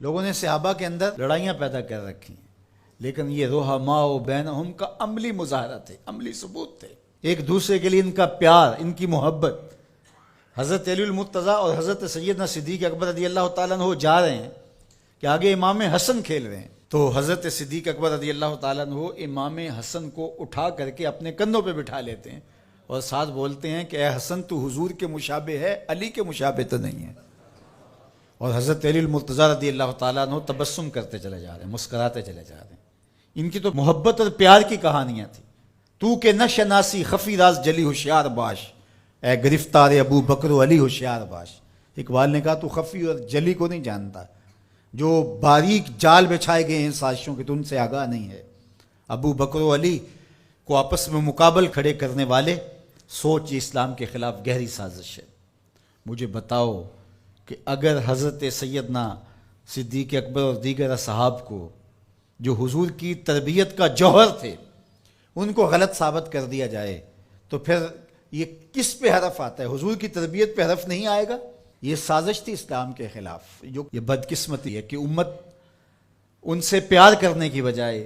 لوگوں نے صحابہ کے اندر لڑائیاں پیدا کر رکھی ہیں، لیکن یہ رحماء بینہم کا عملی مظاہرہ تھے، عملی ثبوت تھے، ایک دوسرے کے لیے ان کا پیار، ان کی محبت۔ حضرت علی المرتضیٰ اور حضرت سیدنا صدیق اکبر رضی اللہ تعالیٰ عنہ جا رہے ہیں کہ آگے امام حسن کھیل رہے ہیں، تو حضرت صدیق اکبر رضی اللہ تعالیٰ عنہ امام حسن کو اٹھا کر کے اپنے کندھوں پہ بٹھا لیتے ہیں اور ساتھ بولتے ہیں کہ اے حسن تو حضور کے مشابہ ہے، علی کے مشابہ تو نہیں ہے۔ اور حضرت علی المرتضیٰ رضی اللہ تعالیٰ عنہ تبسم کرتے چلے جا رہے ہیں، مسکراتے چلے جا رہے ہیں۔ ان کی تو محبت اور پیار کی کہانیاں تھیں۔ تو کہ نہ شناسی خفی راز جلی ہوشیار باش، اے گرفتار ابو بکر و علی ہوشیار باش۔ اقبال نے کہا تو خفی اور جلی کو نہیں جانتا، جو باریک جال بچھائے گئے ہیں سازشوں کے تو ان سے آگاہ نہیں ہے۔ ابو بکر و علی کو آپس میں مقابل کھڑے کرنے والے سوچ اسلام کے خلاف گہری سازش ہے۔ مجھے بتاؤ کہ اگر حضرت سیدنا صدیق اکبر اور دیگر اصحاب کو جو حضور کی تربیت کا جوہر تھے ان کو غلط ثابت کر دیا جائے تو پھر یہ کس پہ حرف آتا ہے؟ حضور کی تربیت پہ حرف نہیں آئے گا؟ یہ سازش تھی اسلام کے خلاف۔ جو یہ بدقسمتی ہے کہ امت ان سے پیار کرنے کی بجائے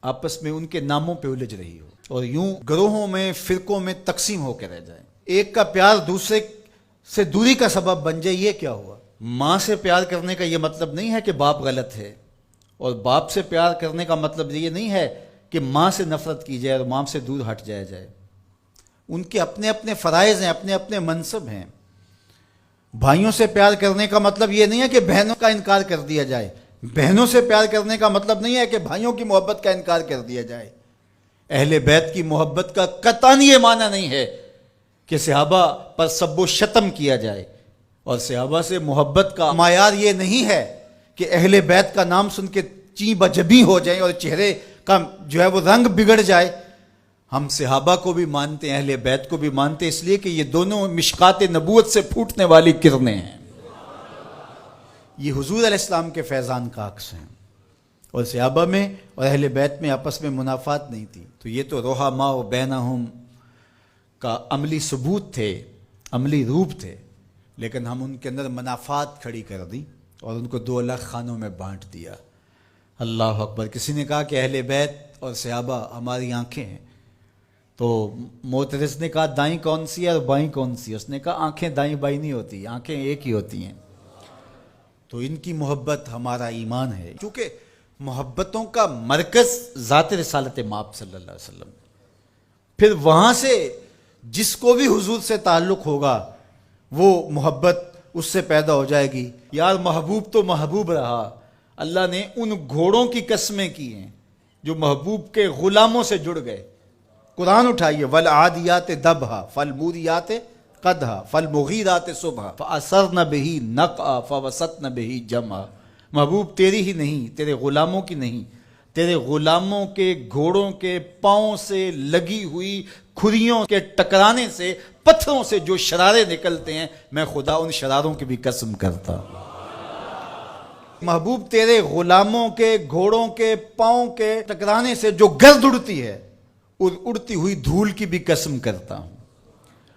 آپس میں ان کے ناموں پہ الجھ رہی ہو اور یوں گروہوں میں فرقوں میں تقسیم ہو کے رہ جائے۔ ایک کا پیار دوسرے سے دوری کا سبب بن جائے، یہ کیا ہوا؟ ماں سے پیار کرنے کا یہ مطلب نہیں ہے کہ باپ غلط ہے، اور باپ سے پیار کرنے کا مطلب یہ نہیں ہے کہ ماں سے نفرت کی جائے اور ماں سے دور ہٹ جائے۔ ان کے اپنے اپنے فرائض ہیں، اپنے اپنے منصب ہیں۔ بھائیوں سے پیار کرنے کا مطلب یہ نہیں ہے کہ بہنوں کا انکار کر دیا جائے، بہنوں سے پیار کرنے کا مطلب نہیں ہے کہ بھائیوں کی محبت کا انکار کر دیا جائے۔ اہل بیت کی محبت کا قطعاً یہ معنی نہیں ہے کہ صحابہ پر سب و شتم کیا جائے، اور صحابہ سے محبت کا معیار یہ نہیں ہے کہ اہل بیت کا نام سن کے چیں بجبی ہو جائیں اور چہرے کا جو ہے وہ رنگ بگڑ جائے۔ ہم صحابہ کو بھی مانتے ہیں، اہل بیت کو بھی مانتے ہیں، اس لیے کہ یہ دونوں مشکات نبوت سے پھوٹنے والی کرنیں ہیں، یہ حضور علیہ السلام کے فیضان کا عکس ہیں، اور صحابہ میں اور اہل بیت میں آپس میں منافات نہیں تھی۔ تو یہ تو رحماء بینہم کا عملی ثبوت تھے، عملی روپ تھے، لیکن ہم ان کے اندر منافات کھڑی کر دی اور ان کو دو الگ خانوں میں بانٹ دیا۔ اللہ اکبر۔ کسی نے کہا کہ اہل بیت اور صحابہ ہماری آنکھیں ہیں، تو معترض نے کہا دائیں کون سی ہے اور بائیں کون سی ہے؟ اس نے کہا آنکھیں دائیں بائیں نہیں ہوتی، آنکھیں ایک ہی ہوتی ہیں۔ تو ان کی محبت ہمارا ایمان ہے، کیونکہ محبتوں کا مرکز ذات رسالت مآب صلی اللہ علیہ وسلم، پھر وہاں سے جس کو بھی حضور سے تعلق ہوگا وہ محبت اس سے پیدا ہو جائے گی۔ یار محبوب تو محبوب رہا، اللہ نے ان گھوڑوں کی قسمیں کی ہیں جو محبوب کے غلاموں سے جڑ گئے۔ قرآن اٹھائیے، والعادیات دبھا فالموریات قدھا فالمغیرات صبحا فاثرن بہ نقعا فوسطن بہ جمعا۔ محبوب تیری ہی نہیں، تیرے غلاموں کی نہیں، تیرے غلاموں کے گھوڑوں کے پاؤں سے لگی ہوئی کھریوں کے ٹکرانے سے، پتھروں سے جو شرارے نکلتے ہیں، میں خدا ان شراروں کی بھی قسم کرتا ہوں۔ محبوب تیرے غلاموں کے گھوڑوں کے پاؤں کے ٹکرانے سے جو گرد اڑتی ہے، اڑتی ہوئی دھول کی بھی قسم کرتا ہوں،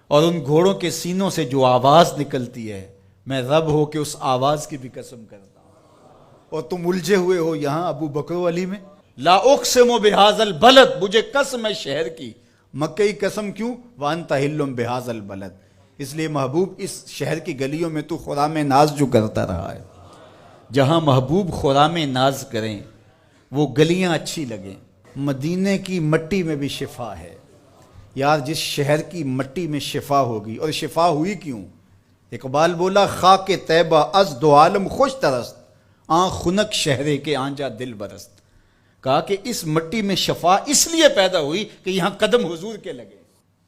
اور ان گھوڑوں کے سینوں سے جو آواز نکلتی ہے، میں رب ہو کے اس آواز کی بھی قسم کرتا ہوں۔ اور تم الجھے ہوئے ہو یہاں ابو بکر و علی میں۔ لا اقسم بہذا البلد، مجھے قسم ہے شہر کی۔ مکہ کی قسم کیوں؟ وانت حل بہذا البلد، اس لیے محبوب اس شہر کی گلیوں میں تو خرام ناز جو کرتا رہا ہے۔ جہاں محبوب خرام ناز کریں وہ گلیاں اچھی لگیں۔ مدینے کی مٹی میں بھی شفا ہے یار، جس شہر کی مٹی میں شفا ہوگی، اور شفا ہوئی کیوں؟ اقبال بولا خاک طیبہ از دو عالم خوش ترست، آن خنک شہرے کے آنجا دل برست۔ کہا کہ اس مٹی میں شفا اس لیے پیدا ہوئی کہ یہاں قدم حضور کے لگے،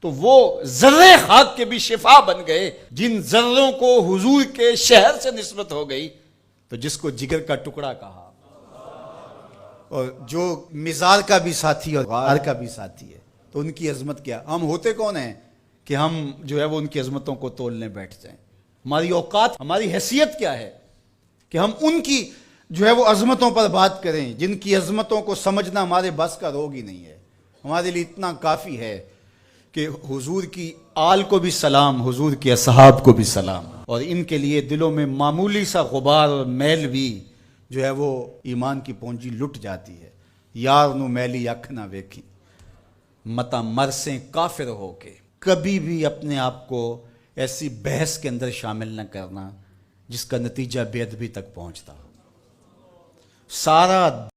تو وہ ذرے خاک کے بھی شفا بن گئے جن ذروں کو حضور کے شہر سے نسبت ہو گئی، تو جس کو جگر کا ٹکڑا کہا، اور جو مزار کا بھی ساتھی اور غار کا بھی ساتھی ہے، تو ان کی عظمت کیا؟ ہم ہوتے کون ہیں کہ ہم جو ہے وہ ان کی عظمتوں کو تولنے بیٹھ جائیں؟ ہماری اوقات، ہماری حیثیت کیا ہے کہ ہم ان کی جو ہے وہ عظمتوں پر بات کریں جن کی عظمتوں کو سمجھنا ہمارے بس کا روگ ہی نہیں ہے۔ ہمارے لیے اتنا کافی ہے کہ حضور کی آل کو بھی سلام، حضور کے اصحاب کو بھی سلام، اور ان کے لیے دلوں میں معمولی سا غبار اور میل بھی جو ہے وہ ایمان کی پونجی لٹ جاتی ہے. یار نو میلی اکھ نہ ویکھی متا مرسیں کافر ہو کے. کبھی بھی اپنے آپ کو ایسی بحث کے اندر شامل نہ کرنا جس کا نتیجہ بے ادبی تک پہنچتا ہو. سارا